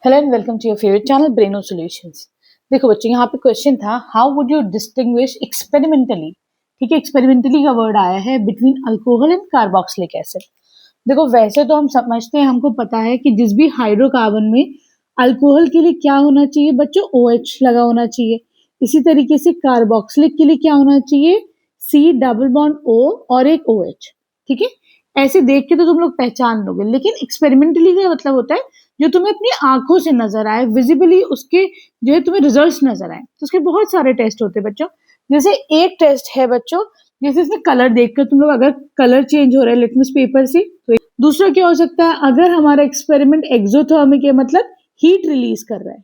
Hello and welcome to your favourite channel Breno solutions. देखो बच्चों, यहाँ पे क्वेश्चन था how would you distinguish experimentally. ठीक है, एक्सपेरिमेंटली का वर्ड आया है between alcohol and carboxylic acid. देखो वैसे तो हम समझते हैं, हमको पता है कि जिस भी हाइड्रोकार्बन में अल्कोहल के लिए क्या होना चाहिए बच्चों, OH लगा होना चाहिए। इसी तरीके से कार्बोक्सिलिक के लिए क्या होना चाहिए, C डबल बॉन्ड O और एक OH। ठीक है, ऐसे देख के तो तुम लोग पहचान लोगे, लेकिन एक्सपेरिमेंटली का मतलब होता है जो तुम्हें अपनी आंखों से नजर आए, विजिबली उसके जो है तुम्हें रिजल्ट्स नजर आए। तो उसके बहुत सारे टेस्ट होते हैं बच्चों। जैसे एक टेस्ट है बच्चों, जैसे इसमें कलर देखकर तुम लोग अगर कलर चेंज हो रहा है लिटमस पेपर से, तो दूसरा क्या हो सकता है, अगर हमारा एक्सपेरिमेंट एक्सोथर्मिक है मतलब हीट रिलीज कर रहा है,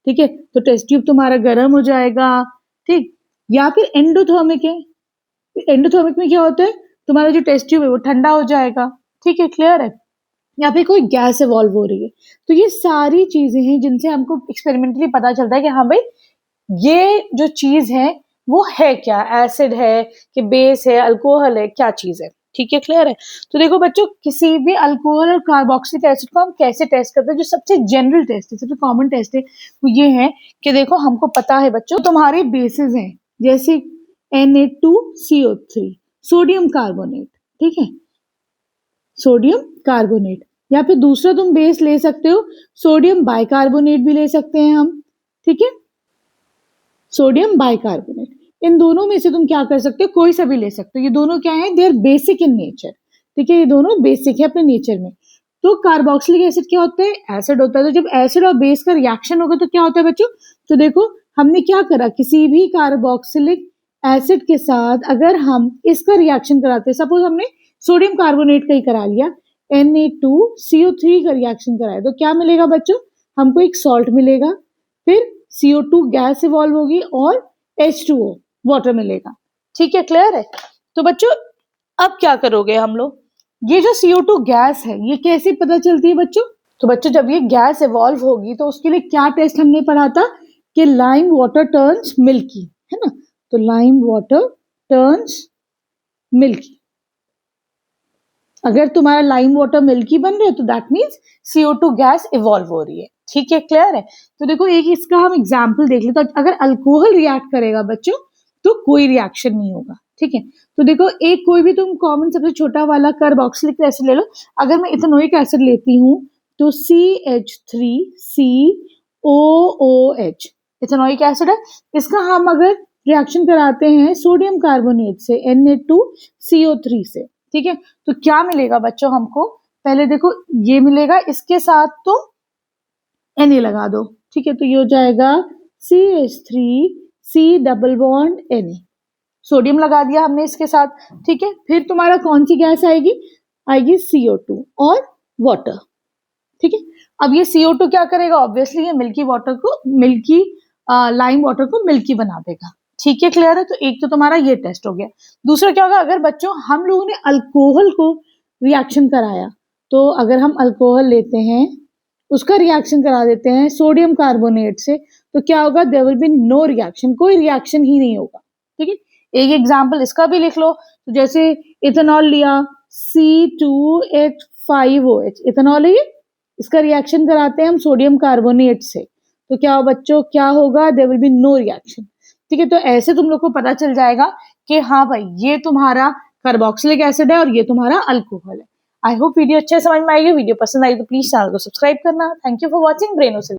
ठीक है, तो टेस्ट ट्यूब तुम्हारा गर्म हो जाएगा। ठीक, या फिर एंडोथर्मिक है, एंडोथर्मिक में क्या होता है, तुम्हारा जो टेस्ट ट्यूब है वो ठंडा हो जाएगा। ठीक है, क्लियर है। या फिर कोई गैस इवॉल्व हो रही है। तो ये सारी चीजें हैं जिनसे हमको एक्सपेरिमेंटली पता चलता है कि हाँ भाई ये जो चीज है वो है क्या, एसिड है कि बेस है, अल्कोहल है, क्या चीज है। ठीक है, क्लियर है। तो देखो बच्चों, किसी भी अल्कोहल और कार्बोक्सिलिक एसिड को हम कैसे टेस्ट करते हैं, जो सबसे जनरल टेस्ट है, सबसे कॉमन टेस्ट है वो ये है कि देखो हमको पता है बच्चों तुम्हारे बेसिस हैं, जैसे Na2CO3 सोडियम कार्बोनेट। ठीक है, सोडियम कार्बोनेट, या फिर दूसरा तुम बेस ले सकते हो, सोडियम बाइकार्बोनेट भी ले सकते हैं हम। ठीक है, सोडियम बाइकार्बोनेट, इन दोनों में से तुम क्या कर सकते हो, कोई सा भी ले सकते हो। ये दोनों क्या है, they are basic in nature. ठीक है, ये दोनों बेसिक है अपने नेचर में। तो कार्बोक्सिलिक एसिड क्या होता है, एसिड होता है। तो जब एसिड और बेस का रिएक्शन होगा तो क्या होता है बच्चों, तो देखो हमने क्या करा, किसी भी कार्बोक्सिलिक एसिड के साथ अगर हम इसका रिएक्शन कराते हैं, सपोज हमने सोडियम कार्बोनेट का ही करा लिया, Na2CO3 का रिएक्शन कराया, तो क्या मिलेगा बच्चों, हमको एक सॉल्ट मिलेगा, फिर CO2 गैस इवॉल्व होगी और H2O वाटर मिलेगा। ठीक है, क्लियर है। तो बच्चों अब क्या करोगे हम लोग, ये जो CO2 गैस है ये कैसे पता चलती है बच्चों, तो बच्चों जब ये गैस इवॉल्व होगी तो उसके लिए क्या टेस्ट हमने पढ़ा था कि लाइम वाटर टर्न्स मिल्की, है ना। तो लाइम वाटर टर्न्स मिल्की, अगर तुम्हारा लाइम वाटर मिल्की बन रहा है तो that means CO2 gas evolve हो रही है। ठीक है, क्लियर है। तो देखो एक इसका हम एग्जाम्पल देख लेते हैं। तो अगर अल्कोहल रिएक्ट करेगा बच्चों तो कोई रिएक्शन नहीं होगा। ठीक है, तो देखो एक कोई भी तुम कॉमन सबसे छोटा वाला कार्बोक्सिलिक एसिड ले लो। अगर मैं इथेनोइक एसिड लेती हूँ तो CH3COOH इथेनोइक एसिड है। इसका हम अगर रिएक्शन कराते हैं सोडियम कार्बोनेट से Na2CO3 से, ठीक है, तो क्या मिलेगा बच्चों हमको, पहले देखो ये मिलेगा, इसके साथ तो Na लगा दो। ठीक है, तो ये हो जाएगा CH3C double bond Na, sodium लगा दिया हमने इसके साथ। ठीक है, फिर तुम्हारा कौन सी गैस आएगी, आएगी CO2 और वाटर। ठीक है, अब ये CO2 क्या करेगा, ऑब्वियसली ये मिल्की वाटर को, मिल्की लाइम वाटर को मिल्की बना देगा। ठीक है, क्लियर है। तो एक तो तुम्हारा ये टेस्ट हो गया। दूसरा क्या होगा, अगर बच्चों हम लोगों ने अल्कोहल को रिएक्शन कराया, तो अगर हम अल्कोहल लेते हैं उसका रिएक्शन करा देते हैं सोडियम कार्बोनेट से, तो क्या होगा, there will be no reaction, कोई रिएक्शन ही नहीं होगा। ठीक है, एक एग्जाम्पल इसका भी लिख लो। तो जैसे इथेनॉल लिया, C2H5OH इथेनॉल है, इसका रिएक्शन कराते हैं हम सोडियम कार्बोनेट से, तो क्या बच्चों क्या होगा, there will be no reaction. ठीक है, तो ऐसे तुम लोग को पता चल जाएगा कि हाँ भाई ये तुम्हारा कार्बोक्सिलिक एसिड है और ये तुम्हारा अल्कोहल है। आई होप वीडियो अच्छे समझ में आएगी। वीडियो पसंद आई तो प्लीज चैनल को सब्सक्राइब करना। Thank you for watching ब्रेनो।